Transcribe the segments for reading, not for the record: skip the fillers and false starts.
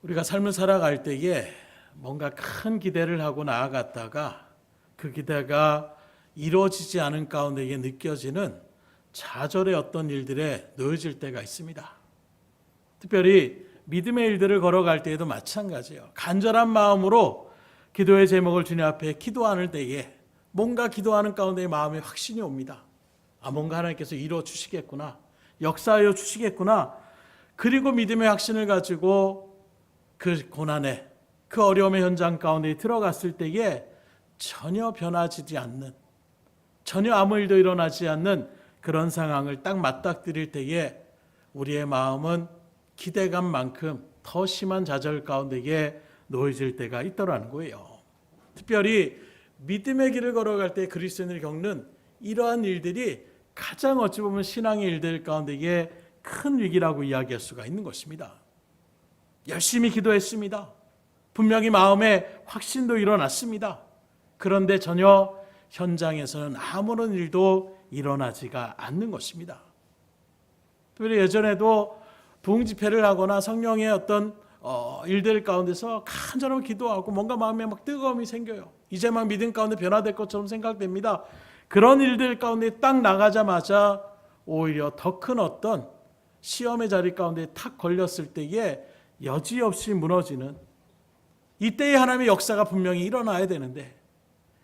우리가 삶을 살아갈 때에 뭔가 큰 기대를 하고 나아갔다가 그 기대가 이루어지지 않은 가운데에 느껴지는 좌절의 어떤 일들에 놓여질 때가 있습니다. 특별히 믿음의 일들을 걸어갈 때에도 마찬가지예요. 간절한 마음으로 기도의 제목을 주님 앞에 기도하는 때에 뭔가 기도하는 가운데 마음에 확신이 옵니다. 뭔가 하나님께서 이루어 주시겠구나, 역사하여 주시겠구나. 그리고 믿음의 확신을 가지고 그 고난에, 그 어려움의 현장 가운데 들어갔을 때에 전혀 변화지지 않는, 전혀 아무 일도 일어나지 않는 그런 상황을 딱 맞닥뜨릴 때에 우리의 마음은 기대감만큼 더 심한 좌절 가운데에 놓여질 때가 있더라는 거예요. 특별히 믿음의 길을 걸어갈 때 그리스도인들이 겪는 이러한 일들이 가장 어찌 보면 신앙의 일들 가운데에 큰 위기라고 이야기할 수가 있는 것입니다. 열심히 기도했습니다. 분명히 마음에 확신도 일어났습니다. 그런데 전혀 현장에서는 아무런 일도 일어나지가 않는 것입니다. 특별히 예전에도 부흥집회를 하거나 성령의 어떤 일들 가운데서 간절하게 기도하고 뭔가 마음에 막 뜨거움이 생겨요. 이제 막 믿음 가운데 변화될 것처럼 생각됩니다. 그런 일들 가운데 딱 나가자마자 오히려 더 큰 어떤 시험의 자리 가운데 탁 걸렸을 때에 여지없이 무너지는, 이때에 하나님의 역사가 분명히 일어나야 되는데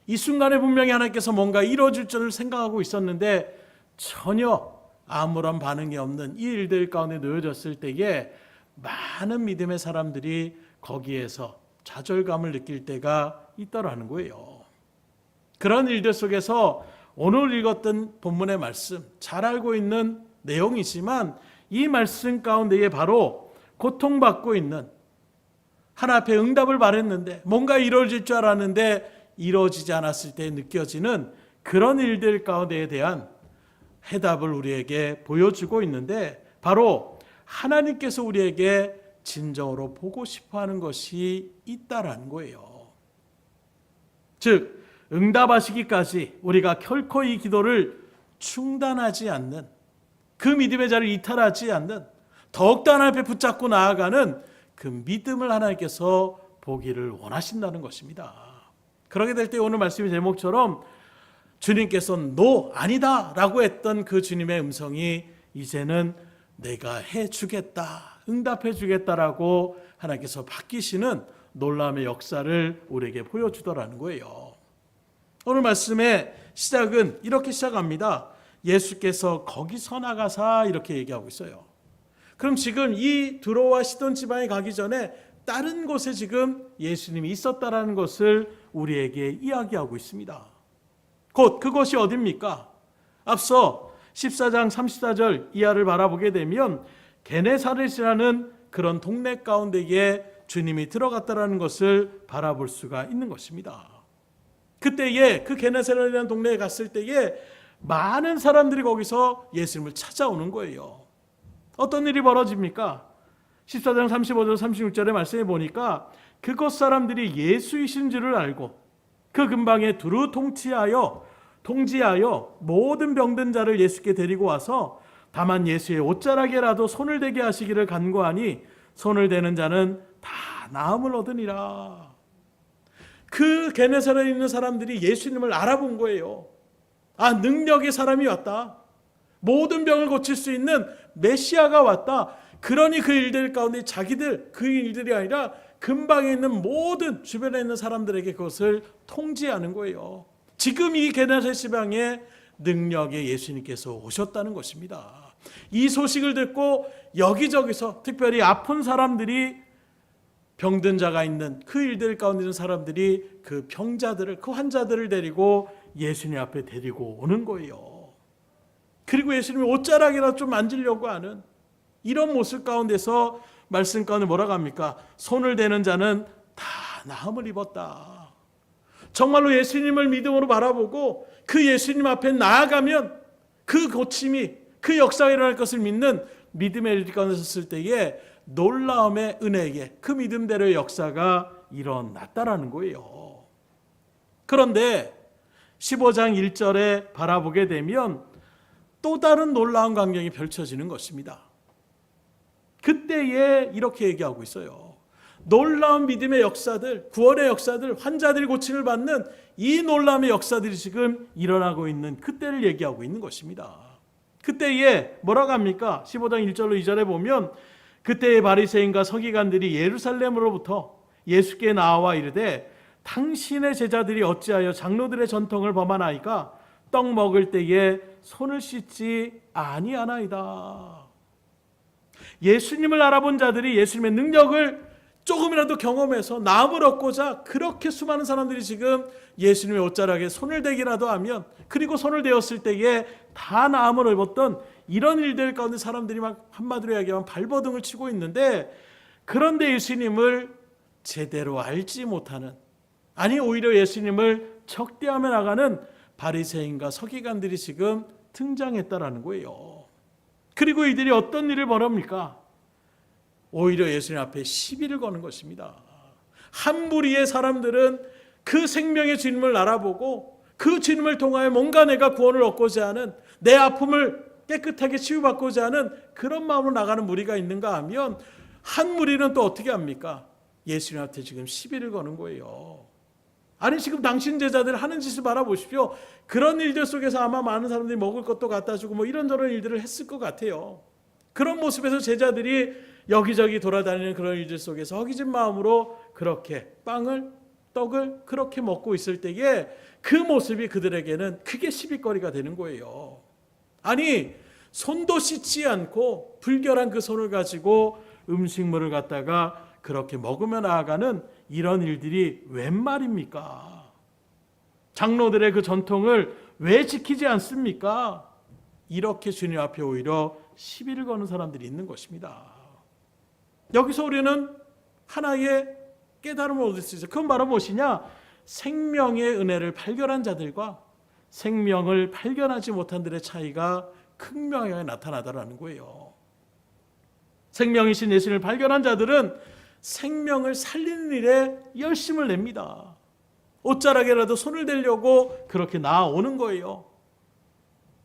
이 순간에 분명히 하나님께서 뭔가 이루어질 줄을 생각하고 있었는데 전혀 아무런 반응이 없는 이 일들 가운데 놓여졌을 때에 많은 믿음의 사람들이 거기에서 좌절감을 느낄 때가 있더라는 거예요. 그런 일들 속에서 오늘 읽었던 본문의 말씀, 잘 알고 있는 내용이지만 이 말씀 가운데에 바로 고통받고 있는, 하나 앞에 응답을 바랬는데 뭔가 이루어질 줄 알았는데 이루어지지 않았을 때 느껴지는 그런 일들 가운데에 대한 해답을 우리에게 보여주고 있는데, 바로 하나님께서 우리에게 진정으로 보고 싶어하는 것이 있다라는 거예요. 즉 응답하시기까지 우리가 결코 이 기도를 중단하지 않는, 그 믿음의 자리를 이탈하지 않는, 더욱더 하나님 앞에 붙잡고 나아가는 그 믿음을 하나님께서 보기를 원하신다는 것입니다. 그러게 될 때 오늘 말씀의 제목처럼 주님께서 노, 아니다 라고 했던 그 주님의 음성이 이제는 내가 해주겠다, 응답해 주겠다라고 하나님께서 바뀌시는 놀라움의 역사를 우리에게 보여주더라는 거예요. 오늘 말씀의 시작은 이렇게 시작합니다. 예수께서 거기서 나가사, 이렇게 얘기하고 있어요. 그럼 지금 이 두로와 시돈 지방에 가기 전에 다른 곳에 지금 예수님이 있었다라는 것을 우리에게 이야기하고 있습니다. 곧 그것이 어디입니까? 앞서 14장 34절 이하를 바라보게 되면 게네사렛이라는 그런 동네 가운데에 주님이 들어갔다라는 것을 바라볼 수가 있는 것입니다. 그때에 그 게네사렛이라는 동네에 갔을 때에 많은 사람들이 거기서 예수님을 찾아오는 거예요. 어떤 일이 벌어집니까? 14장 35절 36절의 말씀에 보니까 그곳 사람들이 예수이신 줄을 알고 그 근방에 두루 통지하여 모든 병든 자를 예수께 데리고 와서 다만 예수의 옷자락에라도 손을 대게 하시기를 간구하니 손을 대는 자는 다 나음을 얻으니라. 그 게네사렛에 있는 사람들이 예수님을 알아본 거예요. 능력의 사람이 왔다, 모든 병을 고칠 수 있는 메시아가 왔다. 그러니 그 일들 가운데 자기들, 그 일들이 아니라 근방에 있는 모든 주변에 있는 사람들에게 그것을 통지하는 거예요. 지금 이 게네사렛 지방에 능력의 예수님께서 오셨다는 것입니다. 이 소식을 듣고 여기저기서 특별히 아픈 사람들이, 병든 자가 있는 그 일들 가운데 있는 사람들이 그 병자들을, 그 환자들을 데리고 예수님 앞에 데리고 오는 거예요. 그리고 예수님이 옷자락이라도 좀 만지려고 하는 이런 모습 가운데서 말씀 가운데 뭐라고 합니까? 손을 대는 자는 다 나음을 입었다. 정말로 예수님을 믿음으로 바라보고 그 예수님 앞에 나아가면 그 고침이, 그 역사가 일어날 것을 믿는 믿음의 일 가운데 섰을 때에 놀라움의 은혜에 그 믿음대로의 역사가 일어났다라는 거예요. 그런데 15장 1절에 바라보게 되면 또 다른 놀라운 광경이 펼쳐지는 것입니다. 그때에 이렇게 얘기하고 있어요. 놀라운 믿음의 역사들, 구원의 역사들, 환자들이 고침을 받는 이 놀라움의 역사들이 지금 일어나고 있는 그때를 얘기하고 있는 것입니다. 그때에 뭐라고 합니까? 15장 1절로 2절에 보면 그때의 바리새인과 서기관들이 예루살렘으로부터 예수께 나와 이르되 당신의 제자들이 어찌하여 장로들의 전통을 범하나이까? 떡 먹을 때에 손을 씻지 아니하나이다. 예수님을 알아본 자들이 예수님의 능력을 조금이라도 경험해서 나음을 얻고자 그렇게 수많은 사람들이 지금 예수님의 옷자락에 손을 대기라도 하면, 그리고 손을 대었을 때에 다 나음을 입었던 이런 일들 가운데 사람들이 막 한마디로 이야기하면 발버둥을 치고 있는데, 그런데 예수님을 제대로 알지 못하는, 아니 오히려 예수님을 적대하며 나가는 바리새인과 서기관들이 지금 등장했다라는 거예요. 그리고 이들이 어떤 일을 벌입니까? 오히려 예수님 앞에 시비를 거는 것입니다. 한 무리의 사람들은 그 생명의 주님을 알아보고 그 주님을 통하여 뭔가 내가 구원을 얻고자 하는, 내 아픔을 깨끗하게 치유받고자 하는 그런 마음으로 나가는 무리가 있는가 하면, 한 무리는 또 어떻게 합니까? 예수님한테 지금 시비를 거는 거예요. 아니 지금 당신 제자들 하는 짓을 바라보십시오. 그런 일들 속에서 아마 많은 사람들이 먹을 것도 갖다 주고 뭐 이런저런 일들을 했을 것 같아요. 그런 모습에서 제자들이 여기저기 돌아다니는 그런 일들 속에서 허기진 마음으로 그렇게 떡을 그렇게 먹고 있을 때에 그 모습이 그들에게는 크게 시비거리가 되는 거예요. 아니 손도 씻지 않고 불결한 그 손을 가지고 음식물을 갖다가 그렇게 먹으며 나아가는 이런 일들이 웬 말입니까? 장로들의 그 전통을 왜 지키지 않습니까? 이렇게 주님 앞에 오히려 시비를 거는 사람들이 있는 것입니다. 여기서 우리는 하나의 깨달음을 얻을 수 있어요. 그건 바로 무엇이냐? 생명의 은혜를 발견한 자들과 생명을 발견하지 못한 들의 차이가 극명하게 나타나더라는 거예요. 생명이신 예수님을 발견한 자들은 생명을 살리는 일에 열심을 냅니다. 옷자락에라도 손을 대려고 그렇게 나아오는 거예요.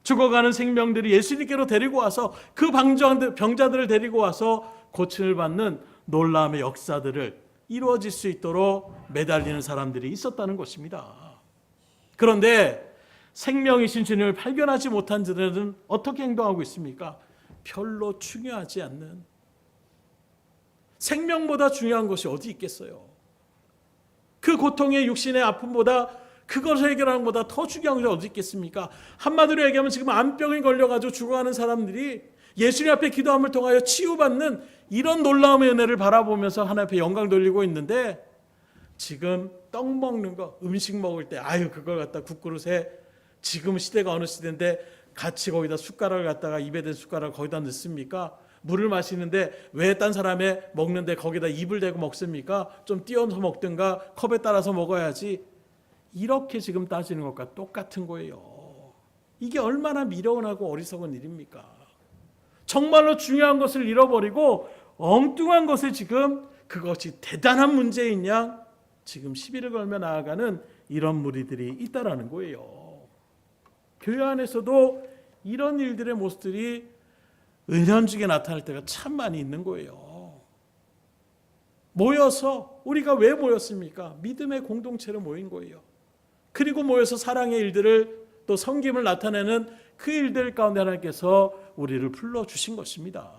죽어가는 생명들이 예수님께로 데리고 와서 그 병자들을 데리고 와서 고침을 받는 놀라움의 역사들을 이루어질 수 있도록 매달리는 사람들이 있었다는 것입니다. 그런데 생명이신 주님을 발견하지 못한 자들은 어떻게 행동하고 있습니까? 별로 중요하지 않는, 생명보다 중요한 것이 어디 있겠어요? 그 고통의 육신의 아픔보다, 그것을 해결하는 것보다 더 중요한 것이 어디 있겠습니까? 한마디로 얘기하면 지금 암병에 걸려가지고 죽어가는 사람들이 예수님 앞에 기도함을 통하여 치유받는 이런 놀라움의 은혜를 바라보면서 하나님 앞에 영광 돌리고 있는데, 지금 떡 먹는 거, 음식 먹을 때 아유 그걸 갖다 국그릇에, 지금 시대가 어느 시대인데 같이 거기다 숟가락을 갖다가 입에 댄 숟가락을 거기다 넣습니까? 물을 마시는데 왜 딴 사람의 먹는데 거기다 입을 대고 먹습니까? 좀 띄워서 먹든가 컵에 따라서 먹어야지. 이렇게 지금 따지는 것과 똑같은 거예요. 이게 얼마나 미련하고 어리석은 일입니까? 정말로 중요한 것을 잃어버리고 엉뚱한 것을 지금 그것이 대단한 문제인 양 지금 시비를 걸며 나아가는 이런 무리들이 있다라는 거예요. 교회 안에서도 이런 일들의 모습들이 은연중에 나타날 때가 참 많이 있는 거예요. 모여서, 우리가 왜 모였습니까? 믿음의 공동체로 모인 거예요. 그리고 모여서 사랑의 일들을, 또 섬김을 나타내는 그 일들 가운데 하나님께서 우리를 불러주신 것입니다.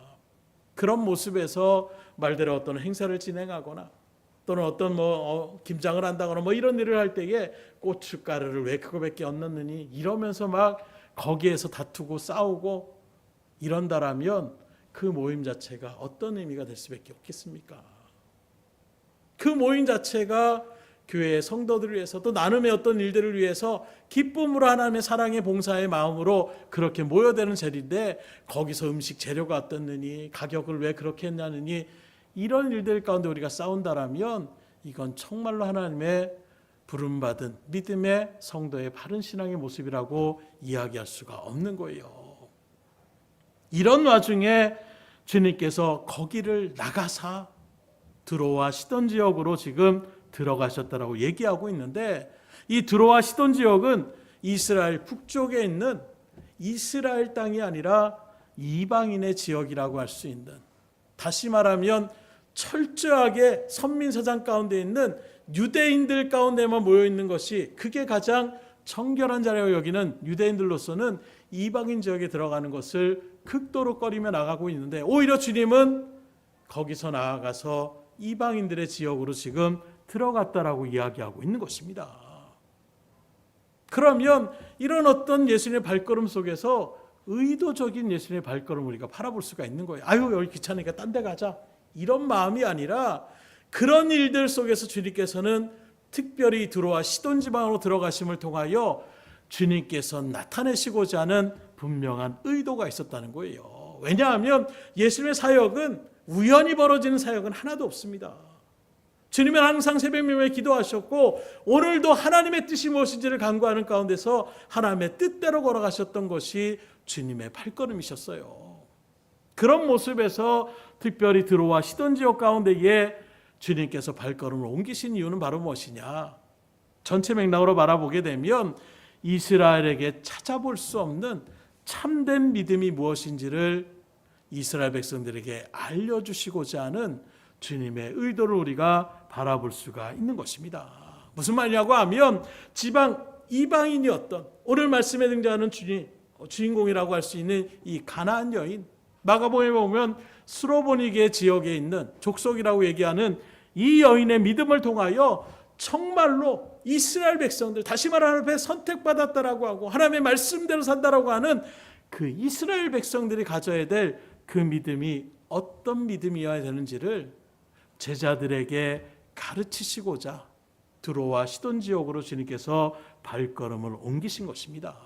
그런 모습에서 말대로 어떤 행사를 진행하거나 또는 어떤 김장을 한다거나 이런 일을 할 때에 고춧가루를 왜 그거밖에 안 넣느니 이러면서 막 거기에서 다투고 싸우고 이런다라면 그 모임 자체가 어떤 의미가 될 수밖에 없겠습니까? 그 모임 자체가 교회의 성도들을 위해서, 또 나눔의 어떤 일들을 위해서 기쁨으로 하나님의 사랑의 봉사의 마음으로 그렇게 모여드는 자리인데, 거기서 음식 재료가 어떻느니, 가격을 왜 그렇게 했냐느니, 이런 일들 가운데 우리가 싸운다라면 이건 정말로 하나님의 부름받은 믿음의 성도의 바른 신앙의 모습이라고 이야기할 수가 없는 거예요. 이런 와중에 주님께서 거기를 나가사 드로아 시돈 지역으로 지금 들어가셨다라고 얘기하고 있는데, 이 드로아 시돈 지역은 이스라엘 북쪽에 있는 이스라엘 땅이 아니라 이방인의 지역이라고 할 수 있는, 다시 말하면 철저하게 선민사상 가운데 있는 유대인들 가운데만 모여 있는 것이, 그게 가장 정결한 자라고 여기는 유대인들로서는 이방인 지역에 들어가는 것을 극도로 꺼리며 나가고 있는데, 오히려 주님은 거기서 나아가서 이방인들의 지역으로 지금 들어갔다라고 이야기하고 있는 것입니다. 그러면 이런 어떤 예수님의 발걸음 속에서 의도적인 예수님의 발걸음을 우리가 바라볼 수가 있는 거예요. 아유, 여기 귀찮으니까 딴 데 가자, 이런 마음이 아니라, 그런 일들 속에서 주님께서는 특별히 들어와 시돈 지방으로 들어가심을 통하여 주님께서 나타내시고자 하는 분명한 의도가 있었다는 거예요. 왜냐하면 예수님의 사역은 우연히 벌어지는 사역은 하나도 없습니다. 주님은 항상 새벽 미명에 기도하셨고, 오늘도 하나님의 뜻이 무엇인지를 간구하는 가운데서 하나님의 뜻대로 걸어가셨던 것이 주님의 발걸음이셨어요. 그런 모습에서 특별히 들어와 시돈 지역 가운데에 주님께서 발걸음을 옮기신 이유는 바로 무엇이냐? 전체 맥락으로 바라보게 되면 이스라엘에게 찾아볼 수 없는 참된 믿음이 무엇인지를 이스라엘 백성들에게 알려주시고자 하는 주님의 의도를 우리가 바라볼 수가 있는 것입니다. 무슨 말이냐고 하면, 지방 이방인이었던 오늘 말씀에 등장하는 주인공이라고 할 수 있는 이 가나안 여인, 마가복음에 보면 스로보니게 지역에 있는 족속이라고 얘기하는 이 여인의 믿음을 통하여 정말로 이스라엘 백성들, 다시 말하면 하나님 앞에 선택받았다라고 하고 하나님의 말씀대로 산다라고 하는 그 이스라엘 백성들이 가져야 될 그 믿음이 어떤 믿음이어야 되는지를 제자들에게 가르치시고자 두로와 시돈 지역으로 주님께서 발걸음을 옮기신 것입니다.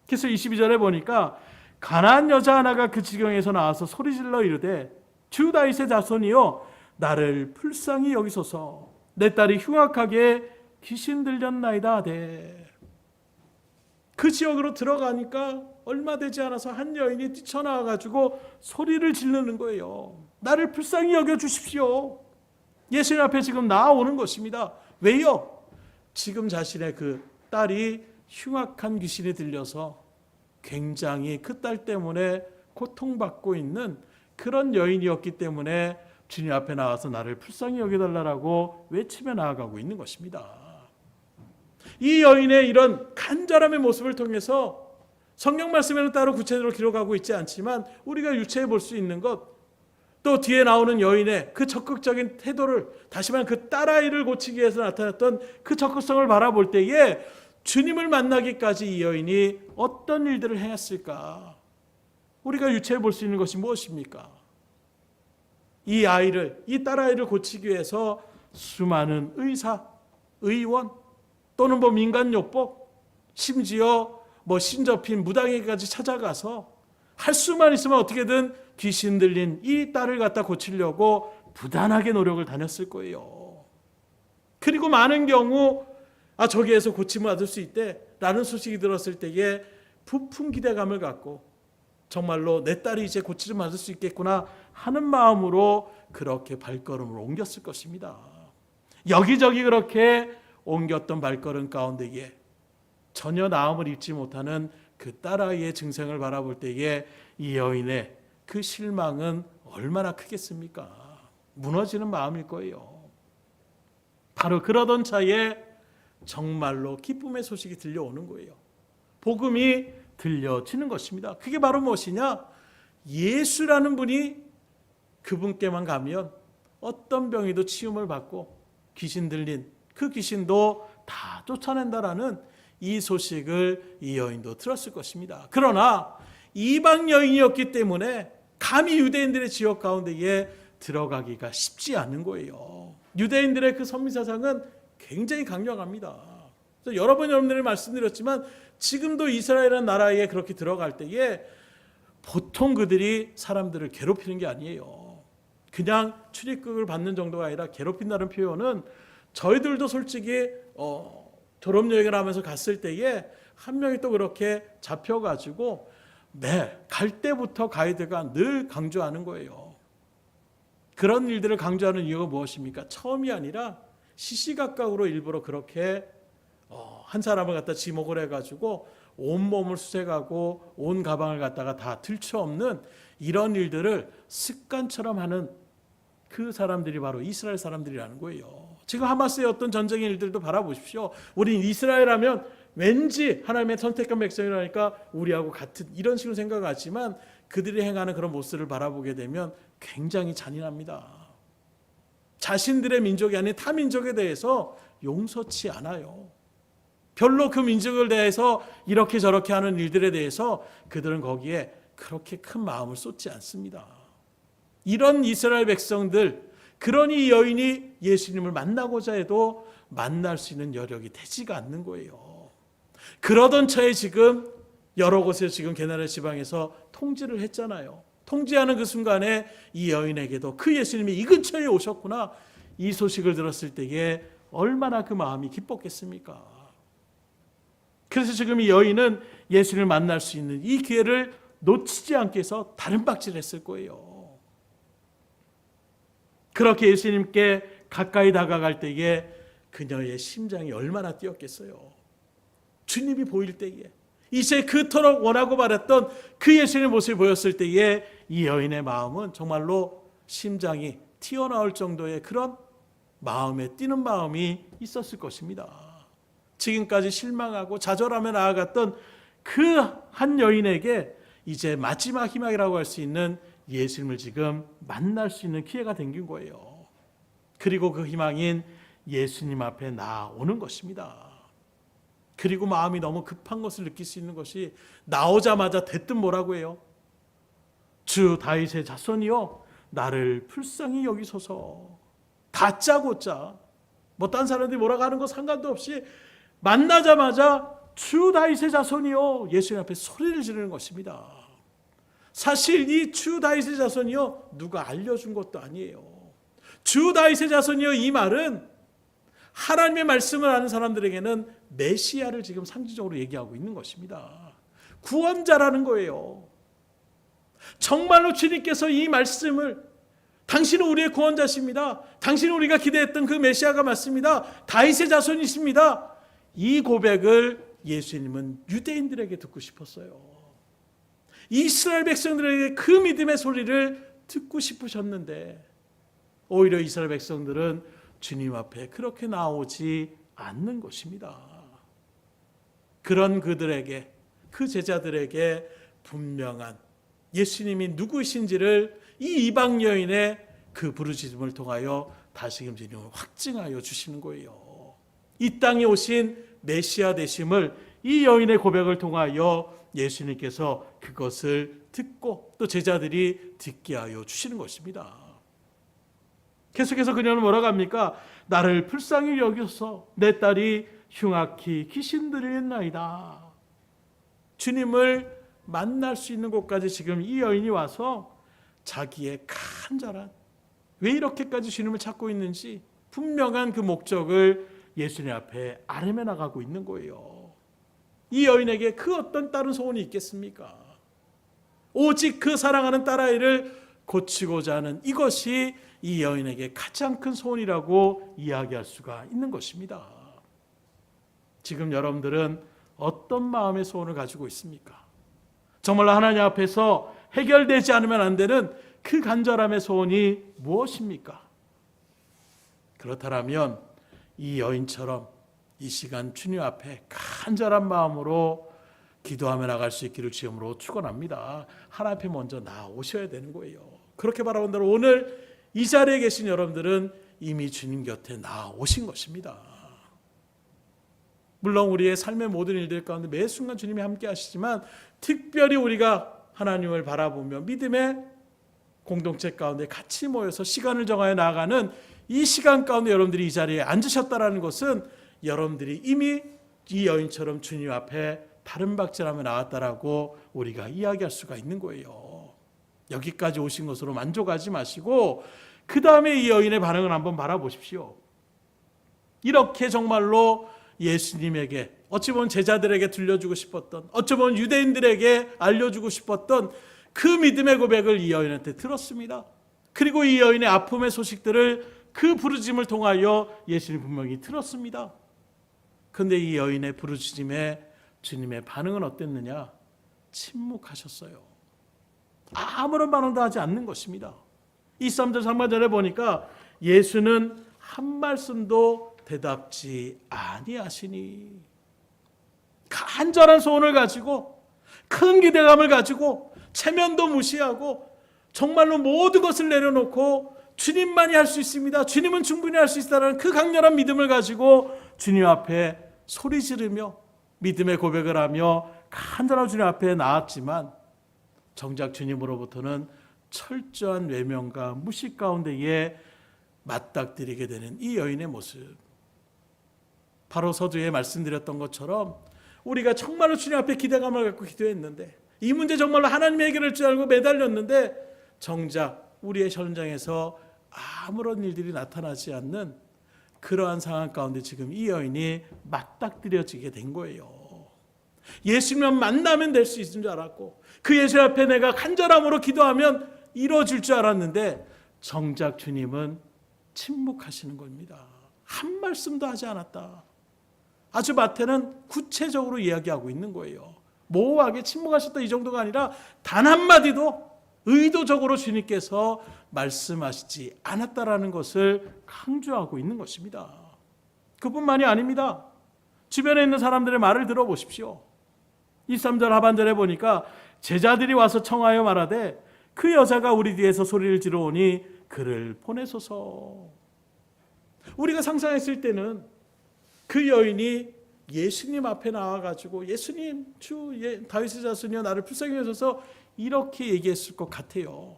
그래서 22절에 보니까 가나안 여자 하나가 그 지경에서 나와서 소리질러 이르되, 주 다윗의 자손이여 나를 불쌍히 여기소서, 내 딸이 흉악하게 귀신 들렸나이다 하되. 그 지역으로 들어가니까 얼마 되지 않아서 한 여인이 뛰쳐나와가지고 소리를 지르는 거예요. 나를 불쌍히 여겨주십시오. 예수님 앞에 지금 나아오는 것입니다. 왜요? 지금 자신의 그 딸이 흉악한 귀신이 들려서 굉장히 그 딸 때문에 고통받고 있는 그런 여인이었기 때문에 주님 앞에 나와서 나를 불쌍히 여겨달라고 외치며 나아가고 있는 것입니다. 이 여인의 이런 간절함의 모습을 통해서 성경 말씀에는 따로 구체적으로 기록하고 있지 않지만 우리가 유추해 볼 수 있는 것, 또 뒤에 나오는 여인의 그 적극적인 태도를, 다시 말하면 그 딸아이를 고치기 위해서 나타났던 그 적극성을 바라볼 때에 주님을 만나기까지 이 여인이 어떤 일들을 행했을까? 우리가 유추해 볼 수 있는 것이 무엇입니까? 이 아이를, 이 딸아이를 고치기 위해서 수많은 의사, 의원, 또는 민간요법, 심지어 신접힌 무당에게까지 찾아가서 할 수만 있으면 어떻게든 귀신 들린 이 딸을 갖다 고치려고 부단하게 노력을 다녔을 거예요. 그리고 많은 경우 저기에서 고침을 받을 수 있대 라는 소식이 들었을 때에 부푼 기대감을 갖고 정말로 내 딸이 이제 고침을 받을 수 있겠구나 하는 마음으로 그렇게 발걸음을 옮겼을 것입니다. 여기저기 그렇게 옮겼던 발걸음 가운데에 전혀 나음을 입지 못하는 그 딸아이의 증상을 바라볼 때에 이 여인의 그 실망은 얼마나 크겠습니까? 무너지는 마음일 거예요. 바로 그러던 차에 정말로 기쁨의 소식이 들려오는 거예요. 복음이 들려지는 것입니다. 그게 바로 무엇이냐? 예수라는 분이 그분께만 가면 어떤 병이도 치유를 받고 귀신 들린 그 귀신도 다 쫓아낸다라는 이 소식을 이 여인도 들었을 것입니다. 그러나 이방 여인이었기 때문에 감히 유대인들의 지역 가운데에 들어가기가 쉽지 않은 거예요. 유대인들의 그 선민사상은 굉장히 강력합니다. 그래서 여러 번 여러분들이 말씀드렸지만 지금도 이스라엘이라는 나라에 그렇게 들어갈 때에 보통 그들이 사람들을 괴롭히는 게 아니에요. 그냥 출입국을 받는 정도가 아니라 괴롭힌다는 표현은 저희들도 솔직히 졸업여행을 하면서 갔을 때에 한 명이 또 그렇게 잡혀가지고 갈 때부터 가이드가 늘 강조하는 거예요. 그런 일들을 강조하는 이유가 무엇입니까? 처음이 아니라 시시각각으로 일부러 그렇게 한 사람을 갖다 지목을 해가지고 온몸을 수색하고 온 가방을 갖다가 다 들쳐없는 이런 일들을 습관처럼 하는 그 사람들이 바로 이스라엘 사람들이라는 거예요. 지금 하마스의 어떤 전쟁의 일들도 바라보십시오. 우린 이스라엘 하면 왠지 하나님의 선택한 백성이라니까 우리하고 같은 이런 식으로 생각하지만 그들이 행하는 그런 모습을 바라보게 되면 굉장히 잔인합니다. 자신들의 민족이 아닌 타 민족에 대해서 용서치 않아요. 별로 그 민족을 대해서 이렇게 저렇게 하는 일들에 대해서 그들은 거기에 그렇게 큰 마음을 쏟지 않습니다. 이런 이스라엘 백성들, 그러니 이 여인이 예수님을 만나고자 해도 만날 수 있는 여력이 되지가 않는 거예요. 그러던 차에 지금 여러 곳에 지금 게나라 지방에서 통지를 했잖아요. 통지하는 그 순간에 이 여인에게도 그 예수님이 이 근처에 오셨구나, 이 소식을 들었을 때에 얼마나 그 마음이 기뻤겠습니까? 그래서 지금 이 여인은 예수님을 만날 수 있는 이 기회를 놓치지 않게 해서 다른 박질을 했을 거예요. 그렇게 예수님께 가까이 다가갈 때에 그녀의 심장이 얼마나 뛰었겠어요. 주님이 보일 때에, 이제 그토록 원하고 바랐던 그 예수님의 모습이 보였을 때에 이 여인의 마음은 정말로 심장이 튀어나올 정도의 그런 마음에 뛰는 마음이 있었을 것입니다. 지금까지 실망하고 좌절하며 나아갔던 그 한 여인에게 이제 마지막 희망이라고 할 수 있는 예수님을 지금 만날 수 있는 기회가 생긴 거예요. 그리고 그 희망인 예수님 앞에 나오는 것입니다. 그리고 마음이 너무 급한 것을 느낄 수 있는 것이, 나오자마자 대뜸 뭐라고 해요? 주 다윗의 자손이여 나를 불쌍히 여기소서. 다짜고짜 뭐 딴 사람들이 뭐라고 하는 거 상관도 없이 만나자마자 주 다윗의 자손이여 예수님 앞에 소리를 지르는 것입니다. 사실 이 주 다윗의 자손이여 누가 알려준 것도 아니에요. 주 다윗의 자손이여 이 말은 하나님의 말씀을 아는 사람들에게는 메시아를 지금 상징적으로 얘기하고 있는 것입니다. 구원자라는 거예요. 정말로 주님께서 이 말씀을, 당신은 우리의 구원자십니다, 당신은 우리가 기대했던 그 메시아가 맞습니다, 다윗의 자손이십니다, 이 고백을 예수님은 유대인들에게 듣고 싶었어요. 이스라엘 백성들에게 그 믿음의 소리를 듣고 싶으셨는데 오히려 이스라엘 백성들은 주님 앞에 그렇게 나오지 않는 것입니다. 그런 그들에게, 그 제자들에게 분명한 예수님이 누구이신지를 이 이방 여인의 그 부르짖음을 통하여 다시금 주님을 확증하여 주시는 거예요. 이 땅에 오신 메시아 되심을 이 여인의 고백을 통하여 예수님께서 그것을 듣고 또 제자들이 듣게 하여 주시는 것입니다. 계속해서 그녀는 뭐라고 합니까? 나를 불쌍히 여겨서 내 딸이 흉악히 귀신들이었나이다. 주님을 만날 수 있는 곳까지 지금 이 여인이 와서 자기의 간절한, 왜 이렇게까지 주님을 찾고 있는지 분명한 그 목적을 예수님 앞에 아뢰며 나가고 있는 거예요. 이 여인에게 그 어떤 다른 소원이 있겠습니까? 오직 그 사랑하는 딸아이를 고치고자 하는 이것이 이 여인에게 가장 큰 소원이라고 이야기할 수가 있는 것입니다. 지금 여러분들은 어떤 마음의 소원을 가지고 있습니까? 정말로 하나님 앞에서 해결되지 않으면 안 되는 그 간절함의 소원이 무엇입니까? 그렇다면 이 여인처럼 이 시간 주님 앞에 간절한 마음으로 기도하며 나갈 수 있기를 주님으로 축원합니다. 하나님 앞에 먼저 나오셔야 되는 거예요. 그렇게 바라본다면 오늘 이 자리에 계신 여러분들은 이미 주님 곁에 나오신 것입니다. 물론 우리의 삶의 모든 일들 가운데 매 순간 주님이 함께 하시지만 특별히 우리가 하나님을 바라보며 믿음의 공동체 가운데 같이 모여서 시간을 정하여 나아가는 이 시간 가운데 여러분들이 이 자리에 앉으셨다는 것은 여러분들이 이미 이 여인처럼 주님 앞에 다른 박질하며 나왔다라고 우리가 이야기할 수가 있는 거예요. 여기까지 오신 것으로 만족하지 마시고 그 다음에 이 여인의 반응을 한번 바라보십시오. 이렇게 정말로 예수님에게, 어찌 보면 제자들에게 들려주고 싶었던, 어찌 보면 유대인들에게 알려주고 싶었던 그 믿음의 고백을 이 여인한테 들었습니다. 그리고 이 여인의 아픔의 소식들을 그 부르짖음을 통하여 예수님 분명히 들었습니다. 그런데 이 여인의 부르짖음에 주님의 반응은 어땠느냐? 침묵하셨어요. 아무런 반응도 하지 않는 것입니다. 23절 상반절에 보니까 예수는 한 말씀도 대답지 아니하시니, 간절한 소원을 가지고 큰 기대감을 가지고 체면도 무시하고 정말로 모든 것을 내려놓고 주님만이 할 수 있습니다, 주님은 충분히 할 수 있다는 그 강렬한 믿음을 가지고 주님 앞에 소리 지르며 믿음의 고백을 하며 간절한 주님 앞에 나왔지만 정작 주님으로부터는 철저한 외면과 무시 가운데에 맞닥뜨리게 되는 이 여인의 모습, 바로 서두에 말씀드렸던 것처럼 우리가 정말로 주님 앞에 기대감을 갖고 기도했는데, 이 문제 정말로 하나님의 해결할 줄 알고 매달렸는데 정작 우리의 현장에서 아무런 일들이 나타나지 않는 그러한 상황 가운데 지금 이 여인이 맞닥뜨려지게 된 거예요. 예수님만 만나면 될 수 있는 줄 알았고 그 예수 앞에 내가 간절함으로 기도하면 이루어질 줄 알았는데 정작 주님은 침묵하시는 겁니다. 한 말씀도 하지 않았다. 아주 마태는 구체적으로 이야기하고 있는 거예요. 모호하게 침묵하셨다 이 정도가 아니라 단 한마디도 의도적으로 주님께서 말씀하시지 않았다라는 것을 강조하고 있는 것입니다. 그뿐만이 아닙니다. 주변에 있는 사람들의 말을 들어보십시오. 23절 하반절에 보니까 제자들이 와서 청하여 말하되 그 여자가 우리 뒤에서 소리를 지르오니 그를 보내소서. 우리가 상상했을 때는 그 여인이 예수님 앞에 나와가지고 예수님 주 다윗의 자손이여 나를 불쌍히 여소서 이렇게 얘기했을 것 같아요.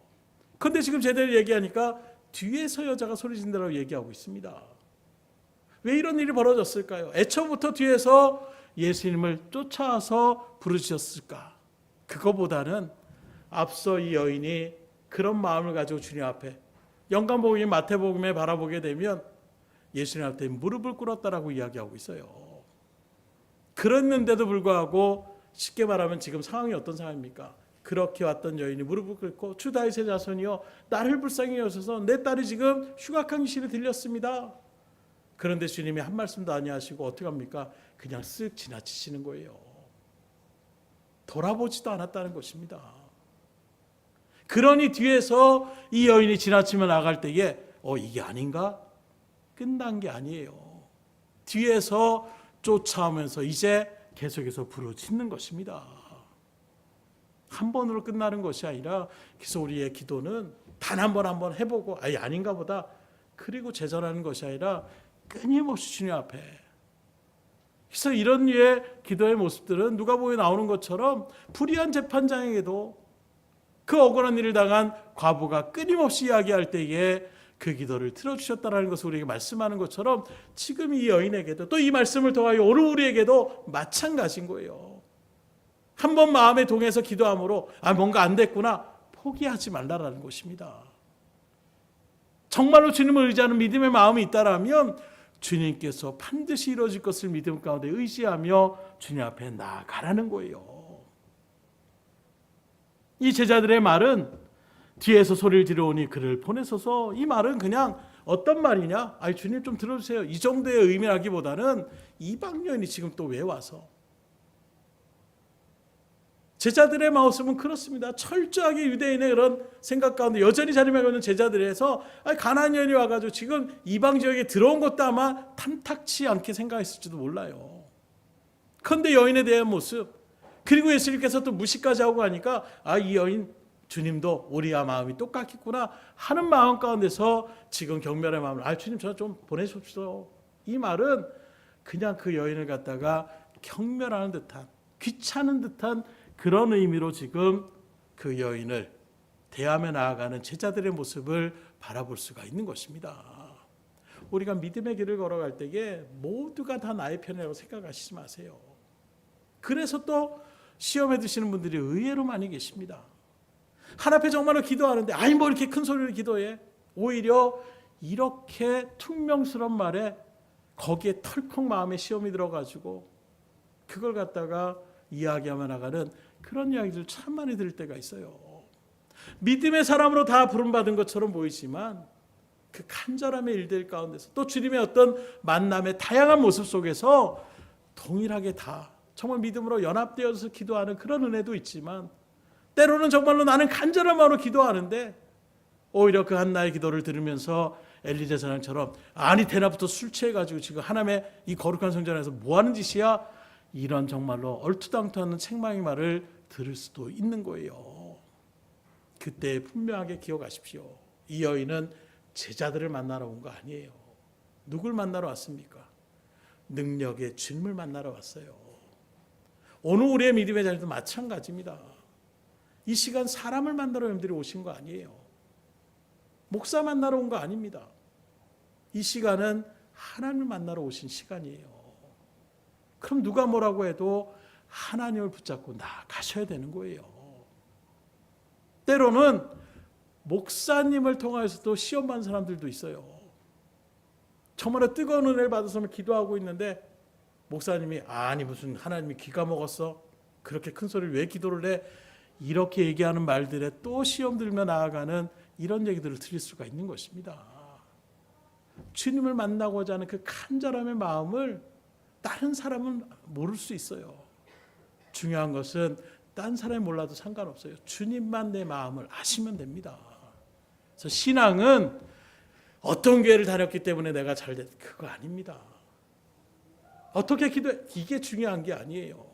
그런데 지금 제대로 얘기하니까 뒤에서 여자가 소리 지른다고 얘기하고 있습니다. 왜 이런 일이 벌어졌을까요? 애초부터 뒤에서 예수님을 쫓아와서 부르셨을까? 그거보다는 앞서 이 여인이 그런 마음을 가지고 주님 앞에, 연관복음 마태복음에 바라보게 되면 예수님 앞에 무릎을 꿇었다라고 이야기하고 있어요. 그랬는데도 불구하고 쉽게 말하면 지금 상황이 어떤 상황입니까? 그렇게 왔던 여인이 무릎을 꿇고 주 다윗의 자손이여 나를 불쌍히 여소서, 내 딸이 지금 흉악한 귀신에 들렸습니다. 그런데 주님이 한 말씀도 아니하시고 어떻게 합니까? 그냥 쓱 지나치시는 거예요. 돌아보지도 않았다는 것입니다. 그러니 뒤에서 이 여인이 지나치며 나갈 때에 이게 아닌가? 끝난 게 아니에요. 뒤에서 쫓아오면서 이제 계속해서 부르짖는 것입니다. 한 번으로 끝나는 것이 아니라 그래서 우리의 기도는 단 한 번 해보고 아닌가 보다 그리고 제절하는 것이 아니라 끊임없이 주님 앞에. 그래서 이런 류의 기도의 모습들은 누가복음에 나오는 것처럼 불의한 재판장에게도 그 억울한 일을 당한 과부가 끊임없이 이야기할 때에 그 기도를 들어주셨다는 것을 우리에게 말씀하는 것처럼 지금 이 여인에게도 또 이 말씀을 통하여 오늘 우리에게도 마찬가지인 거예요. 한 번 마음에 동해서 기도함으로 뭔가 안 됐구나 포기하지 말라라는 것입니다. 정말로 주님을 의지하는 믿음의 마음이 있다라면 주님께서 반드시 이루어질 것을 믿음 가운데 의지하며 주님 앞에 나아가라는 거예요. 이 제자들의 말은 뒤에서 소리를 지르오니 그를 보내소서, 이 말은 그냥 어떤 말이냐? 주님 좀 들어주세요, 이 정도의 의미라기보다는 이방 여인이 지금 또 왜 와서. 제자들의 모습은 그렇습니다. 철저하게 유대인의 그런 생각 가운데 여전히 자리매고 있는 제자들에서 가나안 여인이 와가지고 지금 이방 지역에 들어온 것도 아마 탐탁치 않게 생각했을지도 몰라요. 그런데 여인에 대한 모습, 그리고 예수님께서 또 무시까지 하고 가니까 이 여인 주님도 우리와 마음이 똑같겠구나 하는 마음 가운데서 지금 경멸의 마음을 주님 저 좀 보내십시오. 이 말은 그냥 그 여인을 갖다가 경멸하는 듯한, 귀찮은 듯한 그런 의미로 지금 그 여인을 대하며 나아가는 제자들의 모습을 바라볼 수가 있는 것입니다. 우리가 믿음의 길을 걸어갈 때에 모두가 다 나의 편이라고 생각하시지 마세요. 그래서 또 시험에 드시는 분들이 의외로 많이 계십니다. 하나님 앞에 정말로 기도하는데 뭐 이렇게 큰 소리로 기도해? 오히려 이렇게 퉁명스러운 말에 거기에 털컥 마음에 시험이 들어가지고 그걸 갖다가 이야기하며 나가는 그런 이야기들 참 많이 들을 때가 있어요. 믿음의 사람으로 다 부름받은 것처럼 보이지만 그 간절함의 일들 가운데서 또 주님의 어떤 만남의 다양한 모습 속에서 동일하게 다 정말 믿음으로 연합되어서 기도하는 그런 은혜도 있지만 때로는 정말로 나는 간절한 마음으로 기도하는데 오히려 그 한나의 기도를 들으면서 엘리제 사장처럼 아니 대낮부터 술 취해가지고 지금 하나님의 이 거룩한 성전에서 뭐하는 짓이야? 이런 정말로 얼토당토하는 책망의 말을 들을 수도 있는 거예요. 그때 분명하게 기억하십시오. 이 여인은 제자들을 만나러 온 거 아니에요. 누굴 만나러 왔습니까? 능력의 주님을 만나러 왔어요. 오늘 우리의 믿음의 자리도 마찬가지입니다. 이 시간 사람을 만나러 여러분들이 오신 거 아니에요. 목사 만나러 온 거 아닙니다. 이 시간은 하나님을 만나러 오신 시간이에요. 그럼 누가 뭐라고 해도 하나님을 붙잡고 나아가셔야 되는 거예요. 때로는 목사님을 통해서도 시험 받는 사람들도 있어요. 정말 뜨거운 은혜를 받아서 기도하고 있는데 목사님이 아니 무슨 하나님이 기가 먹었어? 그렇게 큰 소리를 왜 기도를 해? 이렇게 얘기하는 말들에 또 시험 들며 나아가는 이런 얘기들을 들을 수가 있는 것입니다. 주님을 만나고자 하는 그 간절함의 마음을 다른 사람은 모를 수 있어요. 중요한 것은 딴 사람이 몰라도 상관없어요. 주님만 내 마음을 아시면 됩니다. 그래서 신앙은 어떤 교회를 다녔기 때문에 내가 잘 됐, 그거 아닙니다. 어떻게 기도해? 이게 중요한 게 아니에요.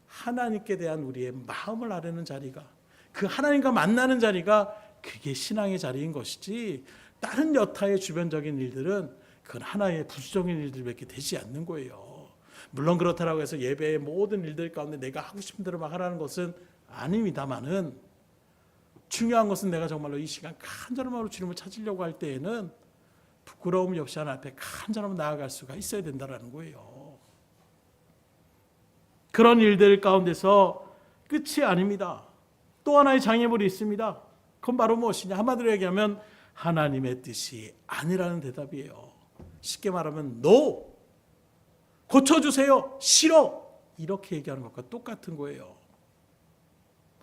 하나님께 대한 우리의 마음을 아뢰는 자리가, 그 하나님과 만나는 자리가 그게 신앙의 자리인 것이지 다른 여타의 주변적인 일들은 그건 하나의 부수적인 일들밖에 되지 않는 거예요. 물론 그렇다고 해서 예배의 모든 일들 가운데 내가 하고 싶은 대로 막 하라는 것은 아닙니다만은 중요한 것은 내가 정말로 이 시간 간절한 마음으로 주님을 찾으려고 할 때에는 부끄러움 없이 하나님 앞에 간절하게 나아갈 수가 있어야 된다는 거예요. 그런 일들 가운데서 끝이 아닙니다. 또 하나의 장애물이 있습니다. 그건 바로 무엇이냐? 한마디로 얘기하면 하나님의 뜻이 아니라는 대답이에요. 쉽게 말하면 NO! 고쳐주세요! 싫어! 이렇게 얘기하는 것과 똑같은 거예요.